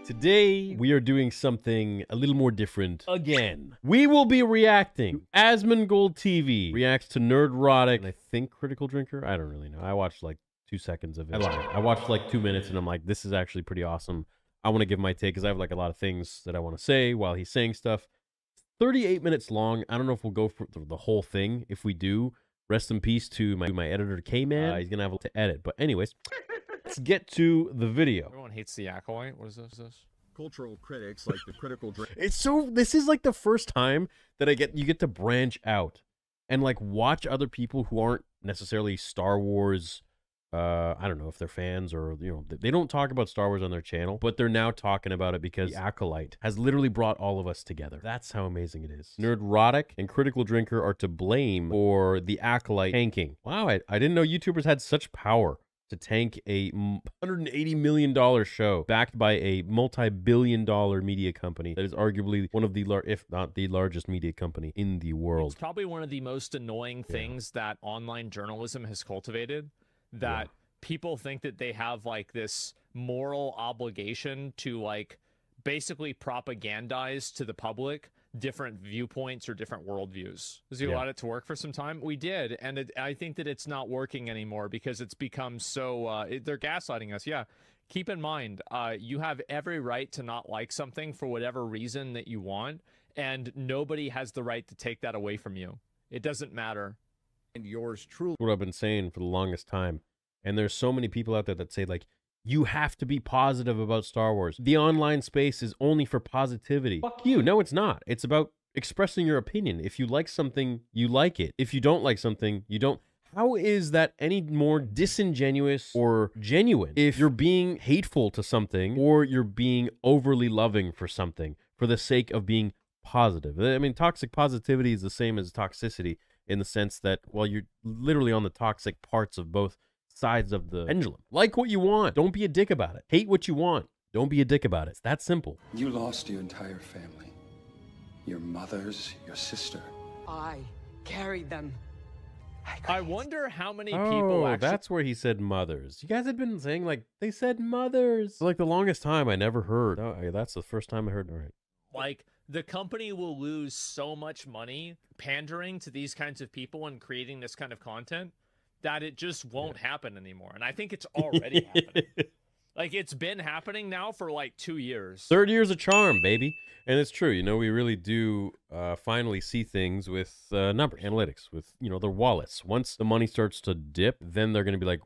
Today, we are doing something a little more different again. We will be reacting. Asmongold TV reacts to Nerdrotic, and I think Critical Drinker? I don't really know. I watched like 2 seconds of it. I lied. I watched like 2 minutes, and I'm like, this is actually pretty awesome. I want to give my take, because I have like a lot of things that I want to say while he's saying stuff. 38 minutes long. I don't know if we'll go for the whole thing. If we do, rest in peace to my editor, K-Man. He's going to have to edit. But anyways, let's get to the video. Everyone hates the Acolyte. What is this? Cultural critics like the Critical Drink. This is like the first time that you get to branch out and like watch other people who aren't necessarily Star Wars. I don't know if they're fans or, you know, they don't talk about Star Wars on their channel, but they're now talking about it because the Acolyte has literally brought all of us together. That's how amazing it is. Nerdrotic and Critical Drinker are to blame for the Acolyte tanking. Wow, I didn't know YouTubers had such power to tank a $180 million show backed by a multi-billion-dollar media company that is arguably one of the, if not the largest media company in the world. It's probably one of the most annoying things that online journalism has cultivated, that people think that they have like this moral obligation to like basically propagandize to the public different viewpoints or different worldviews. Because we allowed it to work for some time. We did, and I think that it's not working anymore because it's become so they're gaslighting us. Yeah, keep in mind, you have every right to not like something for whatever reason that you want, and nobody has the right to take that away from you. It doesn't matter. And yours truly. What I've been saying for the longest time, and there's so many people out there that say like, you have to be positive about Star Wars. The online space is only for positivity. Fuck you. No, it's not. It's about expressing your opinion. If you like something, you like it. If you don't like something, you don't. How is that any more disingenuous or genuine if you're being hateful to something or you're being overly loving for something for the sake of being positive? I mean, toxic positivity is the same as toxicity in the sense that, well, you're literally on the toxic parts of both sides of the pendulum. Like what you want. Don't be a dick about it. Hate what you want. Don't be a dick about it. It's that simple. You lost your entire family. Your mothers, your sister. I carried them. I wonder how many people actually... that's where he said mothers. You guys had been saying, like, they said mothers. For like the longest time, I never heard. Oh, that's the first time I heard. All right. Like, the company will lose so much money pandering to these kinds of people and creating this kind of content that it just won't happen anymore. And I think it's already happening. Like, it's been happening now for like 2 years. Third year's a charm, baby. And it's true. You know, we really do finally see things with numbers, analytics, with, you know, their wallets. Once the money starts to dip, then they're going to be like,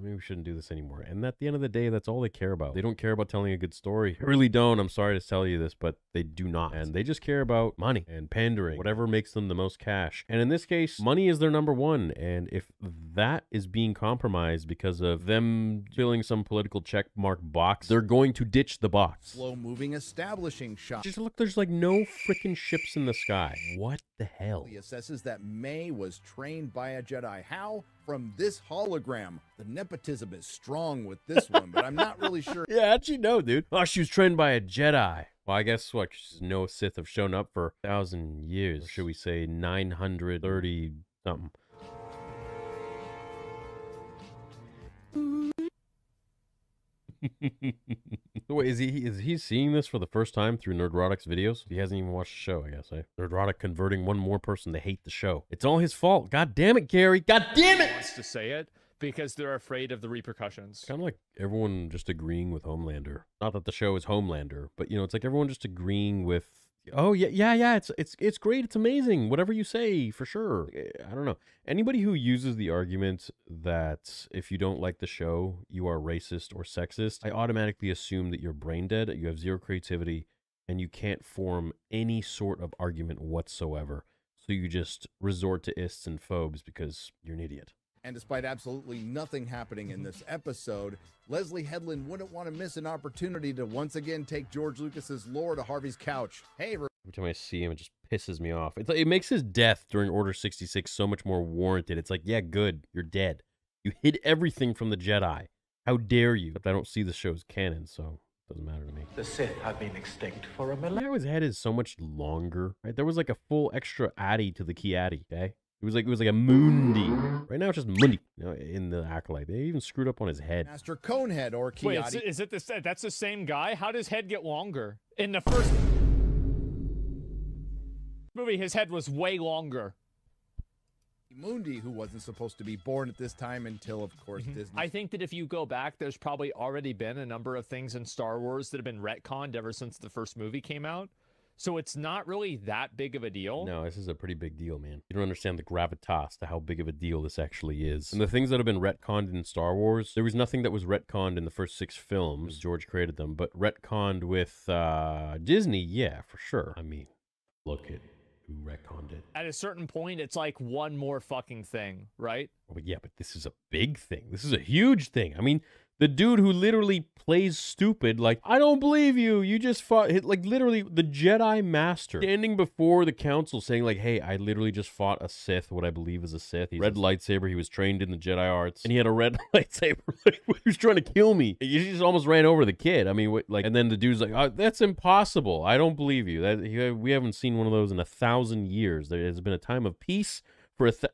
maybe we shouldn't do this anymore. And at the end of the day, that's all they care about. They don't care about telling a good story. They really don't. I'm sorry to tell you this, but they do not. And they just care about money and pandering, whatever makes them the most cash. And in this case, money is their number one. And if that is being compromised because of them filling some political check mark box, they're going to ditch the box. Slow-moving establishing shot. Just look, there's like no freaking ships in the sky. What the hell? He assesses that May was trained by a Jedi. How? From this hologram. The nepotism is strong with this one, but I'm not really sure. Yeah, how'd you know, dude? Oh, she was trained by a Jedi. Well, I guess what? No Sith have shown up for 1,000 years. Or should we say 930 something? Wait, is he seeing this for the first time through Nerdrotic's videos? He hasn't even watched the show, I guess. Nerdrotic converting one more person to hate the show. It's all his fault. God damn it, Gary. God damn it! Wants to say it because they're afraid of the repercussions. Kind of like everyone just agreeing with Homelander. Not that the show is Homelander, but, you know, it's like everyone just agreeing with, oh, yeah, it's great, it's amazing, whatever you say, for sure. I don't know. Anybody who uses the argument that if you don't like the show, you are racist or sexist, I automatically assume that you're brain dead, you have zero creativity, and you can't form any sort of argument whatsoever. So you just resort to ists and phobes because you're an idiot. And despite absolutely nothing happening in this episode, Leslie Headland wouldn't want to miss an opportunity to once again take George Lucas's lore to Harvey's couch. Hey, every time I see him, it just pisses me off. It makes his death during Order 66 so much more warranted. It's like, yeah, good, you're dead. You hid everything from the Jedi. How dare you? But I don't see the show's canon, so it doesn't matter to me. The Sith have been extinct for a millennium. His head is so much longer. Right? There was like a full extra Addy to the key Addy, okay? It was like a Mundi. Right now it's just Mundi, you know, in the Acolyte. They even screwed up on his head. Master Conehead or Kiadi. Wait, is it this? That's the same guy? How does head get longer? In the first movie, his head was way longer. Mundi, who wasn't supposed to be born at this time until, of course, Disney. I think that if you go back, there's probably already been a number of things in Star Wars that have been retconned ever since the first movie came out. So it's not really that big of a deal. No, this is a pretty big deal, man. You don't understand the gravitas to how big of a deal this actually is. And the things that have been retconned in Star Wars, there was nothing that was retconned in the first 6 films. George created them, but retconned with Disney, yeah, for sure. I mean, look at who retconned it. At a certain point, it's like one more fucking thing, right? Oh, but yeah, but this is a big thing. This is a huge thing. I mean, the dude who literally plays stupid, like, I don't believe you. You just fought, like, literally the Jedi Master standing before the council saying, like, hey, I literally just fought a Sith, what I believe is a Sith. He's red lightsaber. He was trained in the Jedi arts, and he had a red lightsaber. Like, he was trying to kill me. He just almost ran over the kid. I mean, what, like, and then the dude's like, oh, that's impossible. I don't believe you. We haven't seen one of those in 1,000 years. There has been a time of peace for it's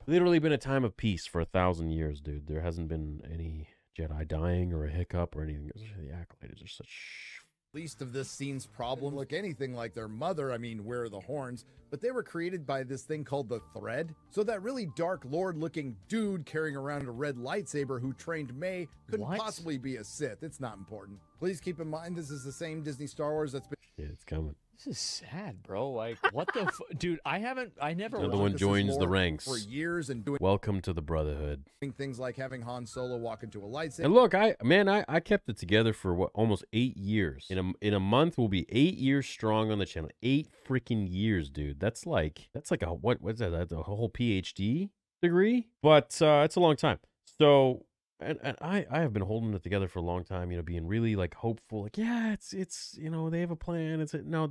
literally been a time of peace for 1,000 years, dude. There hasn't been any Jedi dying or a hiccup or anything. The Acolytes are such... Least of this scene's problem look anything like their mother. I mean, where are the horns? But they were created by this thing called the Thread. So that really Dark Lord-looking dude carrying around a red lightsaber who trained May couldn't possibly be a Sith. It's not important. Please keep in mind this is the same Disney Star Wars that's been... Yeah, it's coming. This is sad, bro. Like, what the dude? I never. Another one joins the ranks for years and doing. Welcome to the Brotherhood. Things like having Han Solo walk into a lightsaber. And look, I kept it together for what, almost 8 years. In a month, we'll be 8 years strong on the channel. 8 freaking years, dude. That's like a what's that? That's a whole PhD degree. But it's a long time. So. And I have been holding it together for a long time, you know, being really like hopeful, like, yeah, it's you know, they have a plan. No,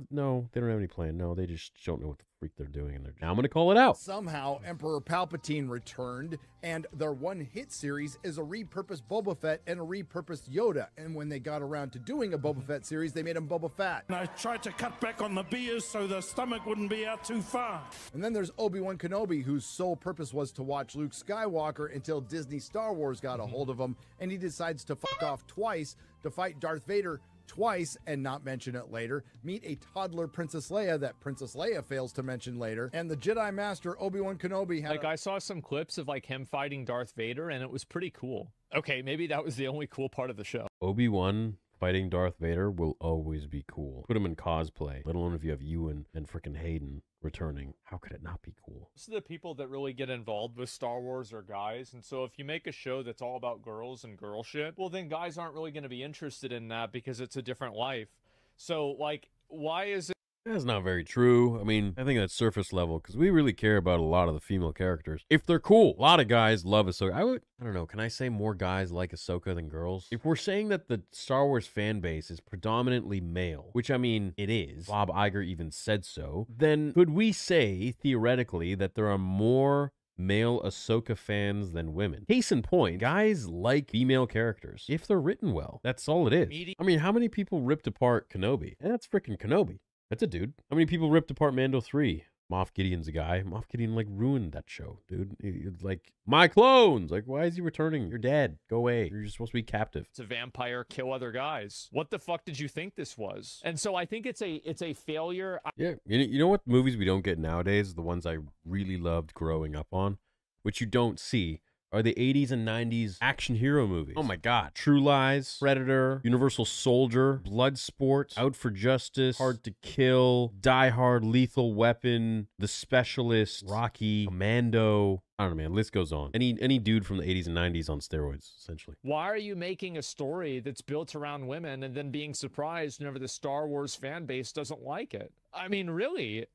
they don't have any plan. No, they just don't know what the freak they're doing, and now I'm gonna call it out. Somehow Emperor Palpatine returned, and their one hit series is a repurposed Boba Fett and a repurposed Yoda. And when they got around to doing a Boba Fett series, they made him Boba Fett. And I tried to cut back on the beers so the stomach wouldn't be out too far. And then there's Obi-Wan Kenobi, whose sole purpose was to watch Luke Skywalker until Disney Star Wars got a hold of him, and he decides to fuck off twice to fight Darth Vader twice and not mention it later, meet a toddler Princess Leia that Princess Leia fails to mention later, and the Jedi Master Obi-Wan Kenobi had I saw some clips of like him fighting Darth Vader, and it was pretty cool. Okay, maybe that was the only cool part of the show. Obi-Wan fighting Darth Vader will always be cool. Put him in cosplay, let alone if you have Ewan and frickin' Hayden returning. How could it not be cool? Most of the people that really get involved with Star Wars are guys, and so if you make a show that's all about girls and girl shit, well then guys aren't really going to be interested in that because it's a different life. So like, why is it? That's not very true. I mean, I think that's surface level because we really care about a lot of the female characters. If they're cool, a lot of guys love Ahsoka. I don't know, can I say more guys like Ahsoka than girls? If we're saying that the Star Wars fan base is predominantly male, which I mean, it is, Bob Iger even said so, then could we say, theoretically, that there are more male Ahsoka fans than women? Case in point, guys like female characters if they're written well. That's all it is. I mean, how many people ripped apart Kenobi? And that's freaking Kenobi. That's a dude. How many people ripped apart Mando 3? Moff Gideon's a guy. Moff Gideon, like, ruined that show, dude. It's like, my clones! Like, why is he returning? You're dead. Go away. You're just supposed to be captive. It's a vampire, kill other guys. What the fuck did you think this was? And so I think it's a failure. Yeah, you know what movies we don't get nowadays? The ones I really loved growing up on, which you don't see, are the 80s and 90s action hero movies. Oh my God. True Lies, Predator, Universal Soldier, Bloodsport, Out for Justice, Hard to Kill, Die Hard, Lethal Weapon, The Specialist, Rocky, Commando. I don't know, man. List goes on. Any dude from the 80s and 90s on steroids, essentially. Why are you making a story that's built around women and then being surprised whenever the Star Wars fan base doesn't like it? I mean, really?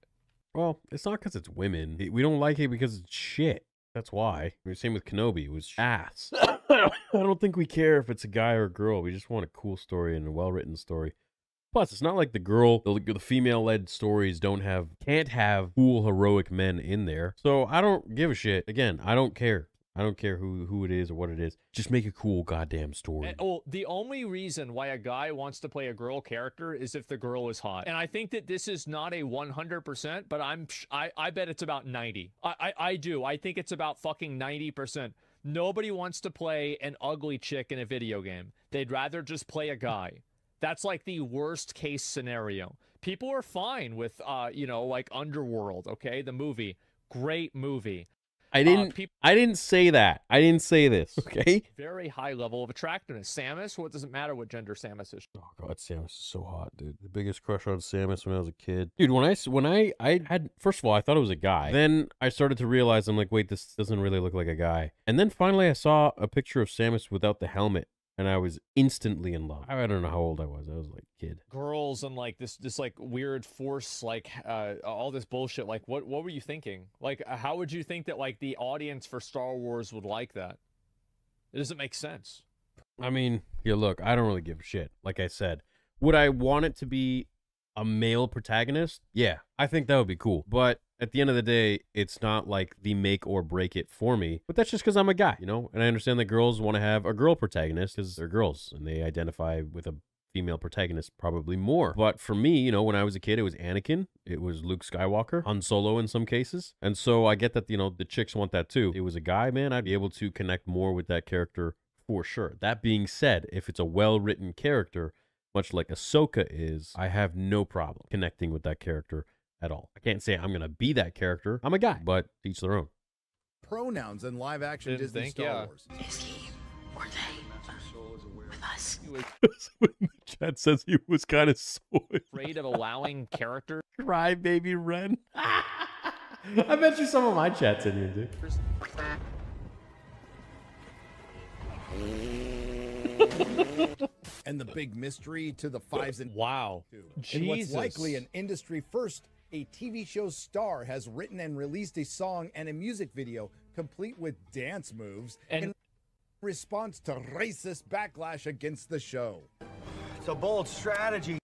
Well, it's not because it's women. We don't like it because it's shit. That's why. I mean, same with Kenobi. It was ass. I don't think we care if it's a guy or a girl. We just want a cool story and a well-written story. Plus, it's not like the female-led stories can't have cool, heroic men in there. So I don't give a shit. Again, I don't care. I don't care who it is or what it is. Just make a cool goddamn story. The only reason why a guy wants to play a girl character is if the girl is hot. And I think that this is not a 100%, but I bet it's about 90. I do. I think it's about fucking 90%. Nobody wants to play an ugly chick in a video game. They'd rather just play a guy. That's like the worst case scenario. People are fine with, you know, like Underworld, okay? The movie. Great movie. I didn't say that. I didn't say this, okay? Very high level of attractiveness. Samus, what does it matter what gender Samus is? Oh god, Samus is so hot, dude. The biggest crush on Samus when I was a kid. Dude, when I had, first of all, I thought it was a guy. Then I started to realize, I'm like, wait, this doesn't really look like a guy. And then finally I saw a picture of Samus without the helmet. And I was instantly in love. I don't know how old I was. I was like a kid. Girls and like this like weird force, like all this bullshit. Like what were you thinking? Like how would you think that like the audience for Star Wars would like that? It doesn't make sense. I mean, yeah, look, I don't really give a shit. Like I said, would I want it to be a male protagonist? Yeah, I think that would be cool. But at the end of the day, it's not like the make or break it for me. But that's just because I'm a guy, you know? And I understand that girls want to have a girl protagonist because they're girls and they identify with a female protagonist probably more. But for me, you know, when I was a kid, it was Anakin, it was Luke Skywalker, Han Solo in some cases. And so I get that, you know, the chicks want that too. It was a guy, man, I'd be able to connect more with that character for sure. That being said, if it's a well-written character, much like Ahsoka is, I have no problem connecting with that character at all. I can't say I'm going to be that character. I'm a guy, but each their own. Pronouns in live-action Disney Star Wars. Is he or they with us? The chat says he was kind of Afraid of allowing characters. Cry baby Ren. I bet you some of my chat's in here, dude. And the big mystery to the fives and Wow. and what's likely an industry first, a TV show star has written and released a song and a music video complete with dance moves in response to racist backlash against the show. It's a bold strategy.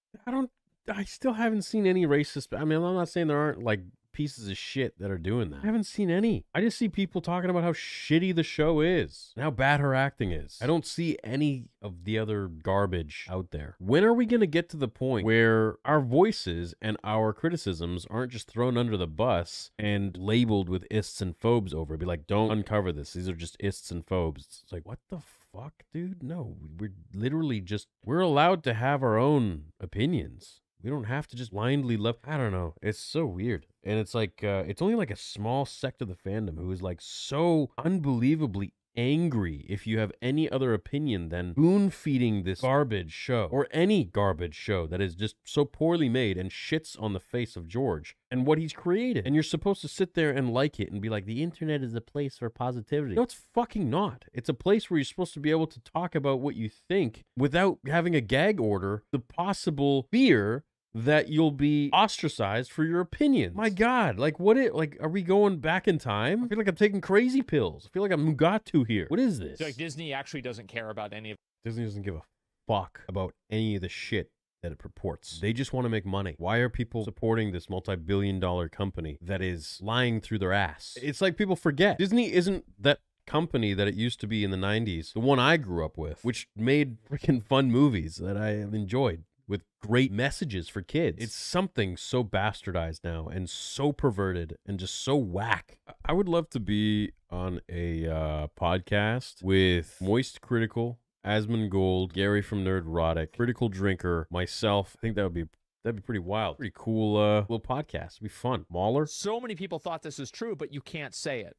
I still haven't seen any racist. I mean, I'm not saying there aren't like pieces of shit that are doing that. I haven't seen any. I just see people talking about how shitty the show is and how bad her acting is. I don't see any of the other garbage out there. When are we going to get to the point where our voices and our criticisms aren't just thrown under the bus and labeled with ists and phobes over it? Be like, don't uncover this. These are just ists and phobes. It's like, what the fuck, dude? No, we're literally just, we're allowed to have our own opinions. We don't have to just blindly love. I don't know. It's so weird. And it's like, it's only like a small sect of the fandom who is like so unbelievably angry if you have any other opinion than spoon feeding this garbage show or any garbage show that is just so poorly made and shits on the face of George and what he's created. And you're supposed to sit there and like it and be like, the internet is a place for positivity. No, it's fucking not. It's a place where you're supposed to be able to talk about what you think without having a gag order, the possible fear that you'll be ostracized for your opinion. My God, like are we going back in time? I feel like I'm taking crazy pills. I feel like I'm Mugatu here. What is this? It's like Disney actually doesn't care about any of Disney doesn't give a fuck about any of the shit that it purports. They just want to make money. Why are people supporting this multi-billion-dollar company that is lying through their ass? It's like people forget. Disney isn't that company that it used to be in the 90s, the one I grew up with, which made freaking fun movies that I enjoyed with great messages for kids. It's something so bastardized now and so perverted and just so whack. I would love to be on a podcast with Moist Critical, Asmongold, Gary from Nerdrotic, Critical Drinker, myself. I think that'd be pretty wild. Pretty cool little podcast. It'd be fun. Mauler. So many people thought this is true, but you can't say it.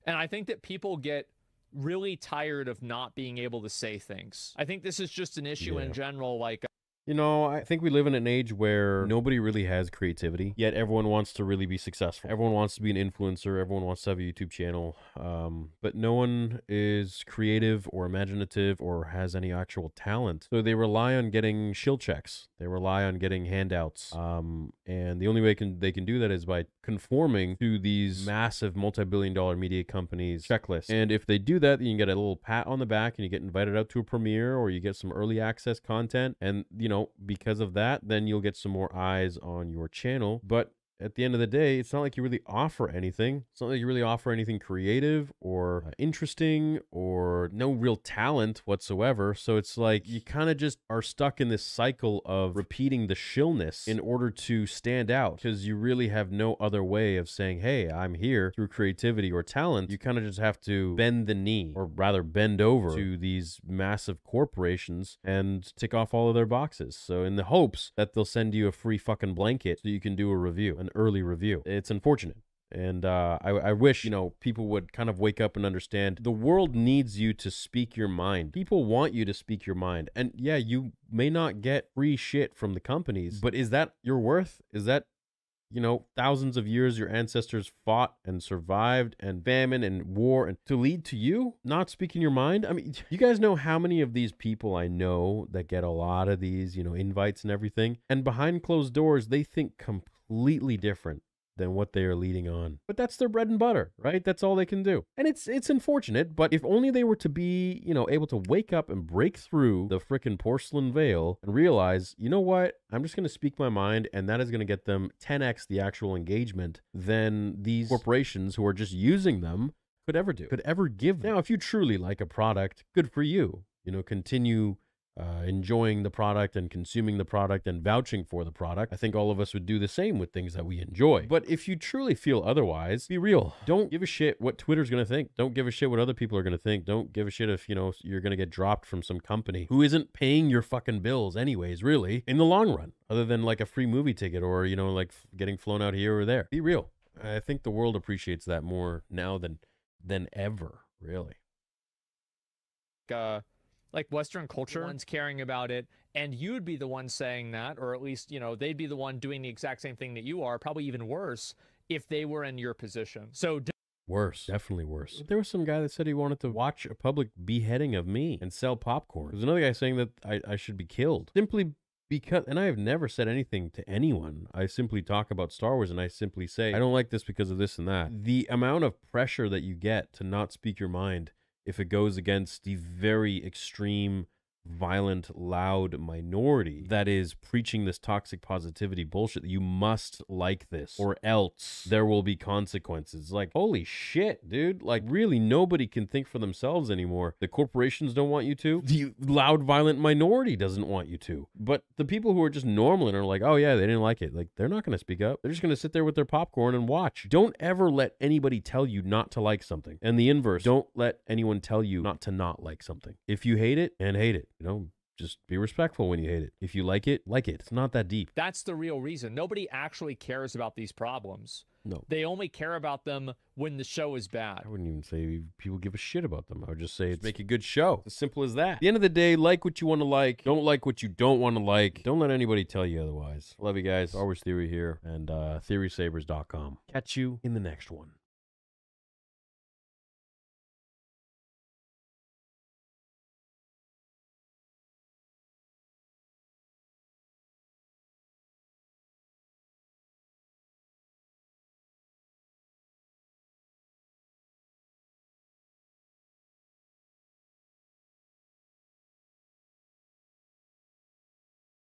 And I think that people get really tired of not being able to say things. I think this is just an issue in general, like you know, I think we live in an age where nobody really has creativity, yet everyone wants to really be successful. Everyone wants to be an influencer. Everyone wants to have a YouTube channel. But no one is creative or imaginative or has any actual talent. So they rely on getting shill checks. They rely on getting handouts. And the only way they can do that is by conforming to these massive multi-billion-dollar media companies' checklists. And if they do that, then you can get a little pat on the back and you get invited out to a premiere or you get some early access content. And, you know, because of that, then you'll get some more eyes on your channel. But at the end of the day, it's not like you really offer anything. It's not like you really offer anything creative or interesting or no real talent whatsoever. So it's like you kind of just are stuck in this cycle of repeating the shillness in order to stand out, because you really have no other way of saying, hey, I'm here through creativity or talent. You kind of just have to bend the knee, or rather bend over, to these massive corporations and tick off all of their boxes. So in the hopes that they'll send you a free fucking blanket so you can do a review, an early review. It's unfortunate. And I wish, people would kind of wake up and understand the world needs you to speak your mind. People want you to speak your mind. And yeah, you may not get free shit from the companies, but is that your worth? Is that, thousands of years your ancestors fought and survived and famine and war and to lead to you not speaking your mind? I mean, you guys know how many of these people I know that get a lot of these, invites and everything, and behind closed doors, they think completely different than what they are leading on. But that's their bread and butter, right? That's all they can do. And it's unfortunate, but if only they were to be, able to wake up and break through the frickin' porcelain veil and realize, you know what? I'm just going to speak my mind, and that is going to get them 10x the actual engagement than these corporations who are just using them could ever do, could ever give them. Now, if you truly like a product, good for you. Continue enjoying the product and consuming the product and vouching for the product. I think all of us would do the same with things that we enjoy. But if you truly feel otherwise, be real. Don't give a shit what Twitter's going to think. Don't give a shit what other people are going to think. Don't give a shit if, you're going to get dropped from some company who isn't paying your fucking bills anyways, really, in the long run, other than like a free movie ticket or, like getting flown out here or there. Be real. I think the world appreciates that more now than ever, really. Like Western culture, the ones caring about it, and you'd be the one saying that, or at least, they'd be the one doing the exact same thing that you are, probably even worse, if they were in your position. So worse, definitely worse. There was some guy that said he wanted to watch a public beheading of me and sell popcorn. There's another guy saying that I should be killed. Simply because, and I have never said anything to anyone. I simply talk about Star Wars and I simply say, I don't like this because of this and that. The amount of pressure that you get to not speak your mind if it goes against the very extreme, violent, loud minority that is preaching this toxic positivity bullshit, that you must like this or else there will be consequences. Like, holy shit, dude. Like, really, nobody can think for themselves anymore. The corporations don't want you to. The loud, violent minority doesn't want you to. But the people who are just normal and are like, oh yeah, they didn't like it, like, they're not going to speak up. They're just going to sit there with their popcorn and watch. Don't ever let anybody tell you not to like something. And the inverse, don't let anyone tell you not to not like something. If you hate it, and hate it. Just be respectful when you hate it. If you like it, like it. It's not that deep. That's the real reason. Nobody actually cares about these problems. No. They only care about them when the show is bad. I wouldn't even say people give a shit about them. I would just say it's make a good show. It's as simple as that. At the end of the day, like what you want to like. Don't like what you don't want to like. Don't let anybody tell you otherwise. Love you guys. Star Wars Theory here, and theorysabers.com. Catch you in the next one.